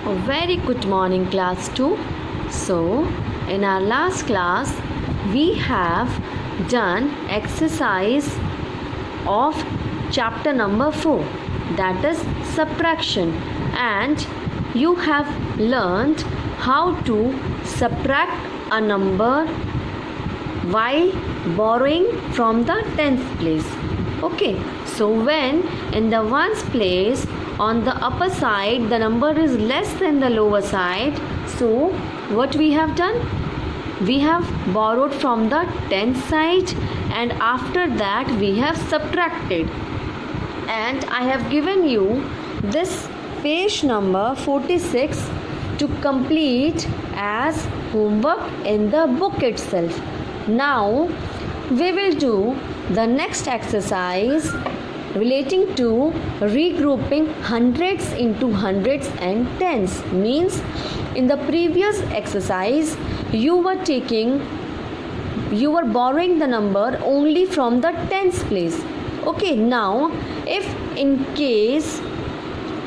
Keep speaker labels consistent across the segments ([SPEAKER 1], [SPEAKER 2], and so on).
[SPEAKER 1] A very good morning, class 2. So, in our last class, we have done exercise of chapter number 4, that is subtraction, and you have learned how to subtract a number while borrowing from the tens place. Okay, so when in the ones place on the upper side the number is less than the lower side, so what we have done, we have borrowed from the tens side, and after that we have subtracted. And I have given you this page number 46 to complete as homework in the book itself. Now we will do the next exercise relating to regrouping hundreds into hundreds and tens. Means in the previous exercise you were borrowing the number only from the tens place. Okay, now if in case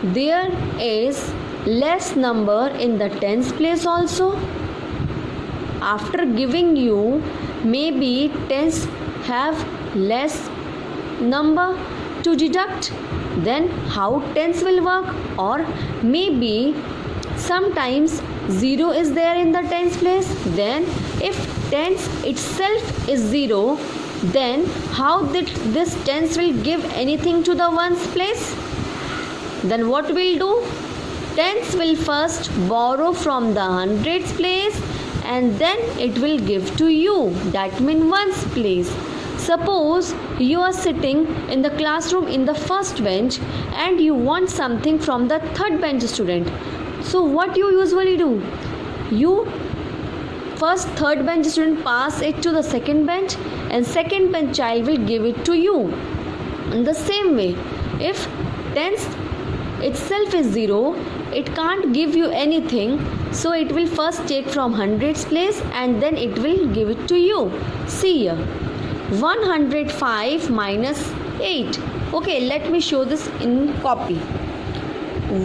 [SPEAKER 1] there is less number in the tens place also, after giving you maybe tens have less number to deduct, then how tens will work? Or maybe sometimes 0 is there in the tens place, then if tens itself is 0, then how this tens will give anything to the ones place? Then what we'll do? Tens will first borrow from the hundreds place and then it will give to you, that means ones place. Suppose you are sitting in the classroom in the first bench and you want something from the third bench student. So what you usually do? You first third bench student pass it to the second bench and second bench child will give it to you. In the same way, if tens itself is 0, it can't give you anything, so it will first take from hundreds place and then it will give it to you. See here, 105 minus 8. Okay, let me show this in copy.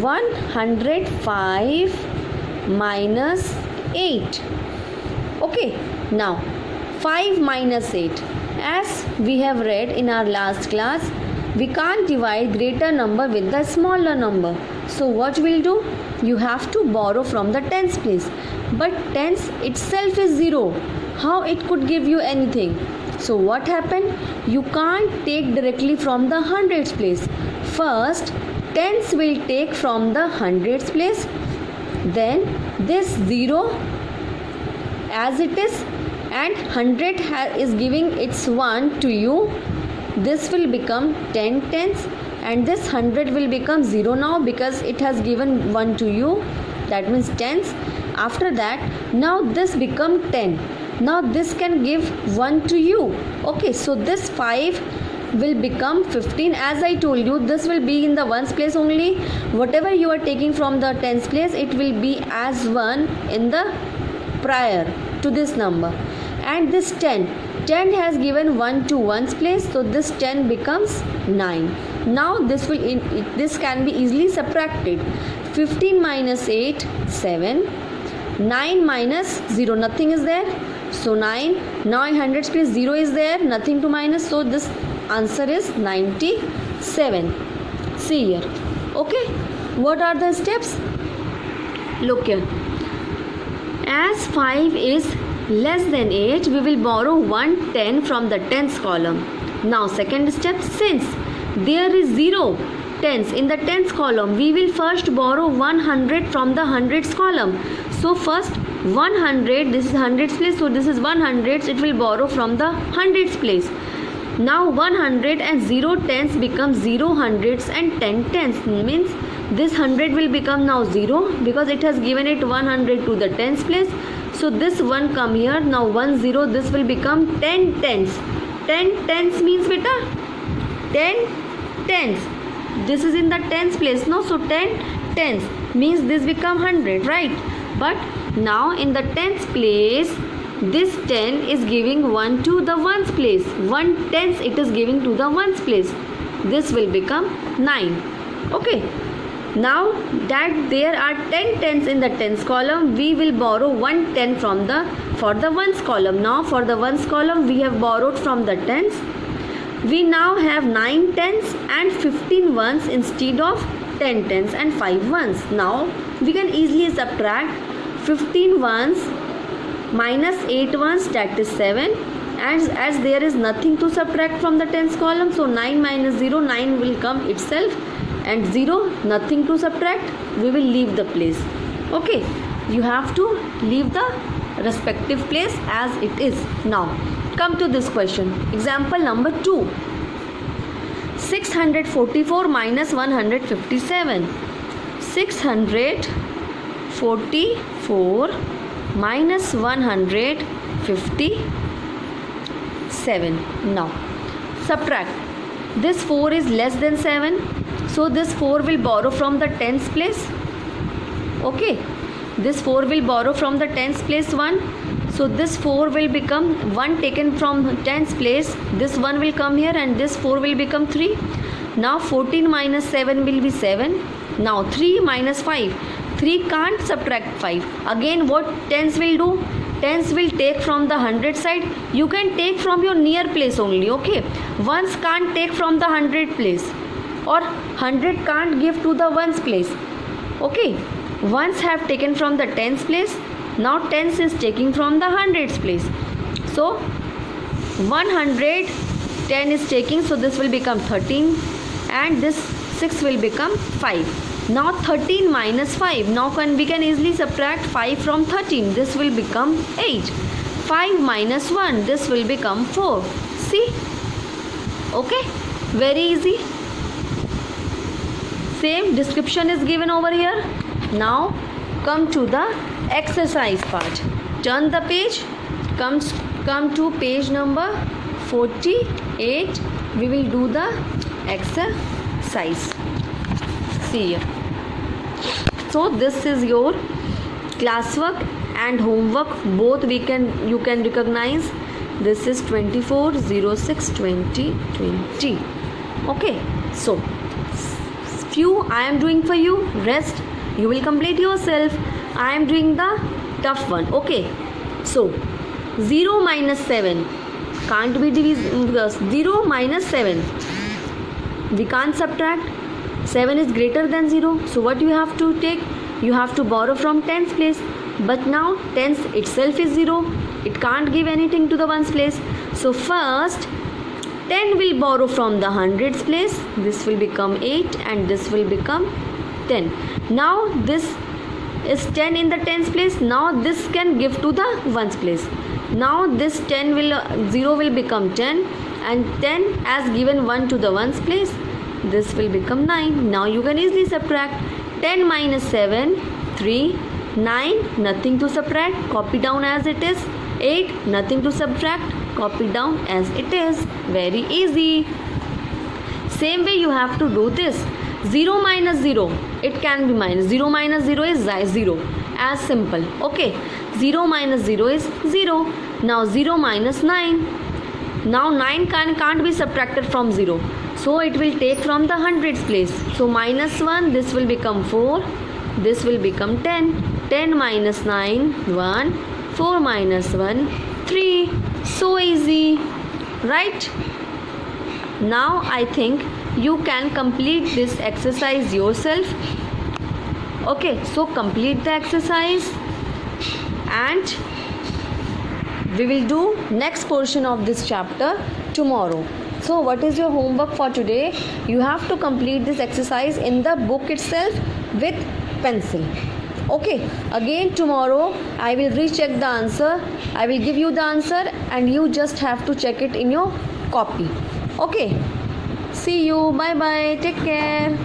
[SPEAKER 1] 105 minus 8. Okay, now 5 minus 8. As we have read in our last class, we can't divide greater number with the smaller number. So what we'll do? You have to borrow from the tens place. But tens itself is 0. How it could give you anything? So what happened? You can't take directly from the hundreds place. First, tens will take from the hundreds place. Then this 0 as it is, and 100 is giving its 1 to you. This will become 10 tens and this 100 will become 0 now because it has given 1 to you, that means tens. After that, now this become 10. Now this can give 1 to you. Okay, so this 5 will become 15. As I told you, this will be in the ones place only. Whatever you are taking from the tens place, it will be as 1 in the prior to this number. And this 10 has given 1 to ones place, so this 10 becomes 9. Now this can be easily subtracted. 15 minus 8, 7. 9 minus 0, nothing is there, so 9. Now in hundreds place 0 is there, nothing to minus, so this answer is 97. See here. Okay, what are the steps? Look here. As 5 is less than 8, we will borrow 110 from the tens column. Now second step, since there is 0 tens in the tens column, we will first borrow 100 from the hundreds column. So first 100, this is hundreds place, so this is 100, it will borrow from the hundreds place. Now 100 and 0 tens become 0 hundreds and 10 tens, means this 100 will become now 0 because it has given it 100 to the tens place. So this 1 come here, now 1 0, this will become 10 tens. 10 tens means beta 10 tens. This is in the tens place, no? So 10 tens means this become 100, right? But now in the tens place, this 10 is giving 1 to the ones place. 1 tens it is giving to the ones place. This will become 9. Okay. Now that there are 10 tens in the tens column, we will borrow 1 10 for the ones column. Now for the ones column, we have borrowed from the tens. We now have 9 tens and 15 ones instead of 10 tens and 5 ones. Now we can easily subtract 15 ones minus 8 ones, that is 7. And as there is nothing to subtract from the tens column, so 9 minus 0, 9 will come itself, and 0, nothing to subtract, we will leave the place. Okay, you have to leave the respective place as it is. Now come to this question. Example number 2. 644 minus 157. 644 minus 157. Now subtract. This 4 is less than 7, so this 4 will borrow from the tens place. Okay, this 4 will borrow from the tens place 1, so this 4 will become 1 taken from tens place. This 1 will come here and this 4 will become 3. Now 14 minus 7 will be 7. Now 3 minus 5. 3 can't subtract 5. Again what tens will do? Tens will take from the 100 side. You can take from your near place only. Okay, ones can't take from the 100 place, or 100 can't give to the ones place. Okay, ones have taken from the tens place. Now tens is taking from the hundreds place. So 110 is taking, so this will become 13, and this 6 will become 5. Now 13 minus 5. Now we can easily subtract 5 from 13. This will become 8. 5 minus 1. This will become 4. See? Okay? Very easy. Same description is given over here. Now come to the exercise part. Turn the page. Come to page number 48. We will do the exercise. See here. So this is your classwork and homework, both you can recognize. This is 24/06/2020. Okay, so few I am doing for you, rest you will complete yourself. I am doing the tough one. Okay, so 0 minus 7 can't be divided. 0 minus 7 we can't subtract. 7 is greater than 0, so what you have to take? You have to borrow from tens place, but now tens itself is 0. It can't give anything to the ones place. So first 10 will borrow from the hundreds place. This will become 8 and this will become 10. Now this is 10 in the tens place. Now this can give to the ones place. Now this 0 will become 10, and 10 as given 1 to the ones place. This will become 9. Now you can easily subtract. 10 minus 7, 3, 9, nothing to subtract, copy down as it is. 8, nothing to subtract, copy down as it is. Very easy. Same way you have to do this. 0 minus 0, it can be minus. 0 minus 0 is 0. As simple. Okay, 0 minus 0 is 0. Now 0 minus 9. Now 9 can't be subtracted from 0. So it will take from the hundreds place. So minus 1, this will become 4. This will become 10. 10 minus 9, 1. 4 minus 1, 3. So easy. Right? Now I think you can complete this exercise yourself. Okay, so complete the exercise and we will do next portion of this chapter tomorrow. So what is your homework for today? You have to complete this exercise in the book itself with pencil. Okay, again tomorrow I will recheck the answer. I will give you the answer and you just have to check it in your copy. Okay, see you. Bye bye. Take care.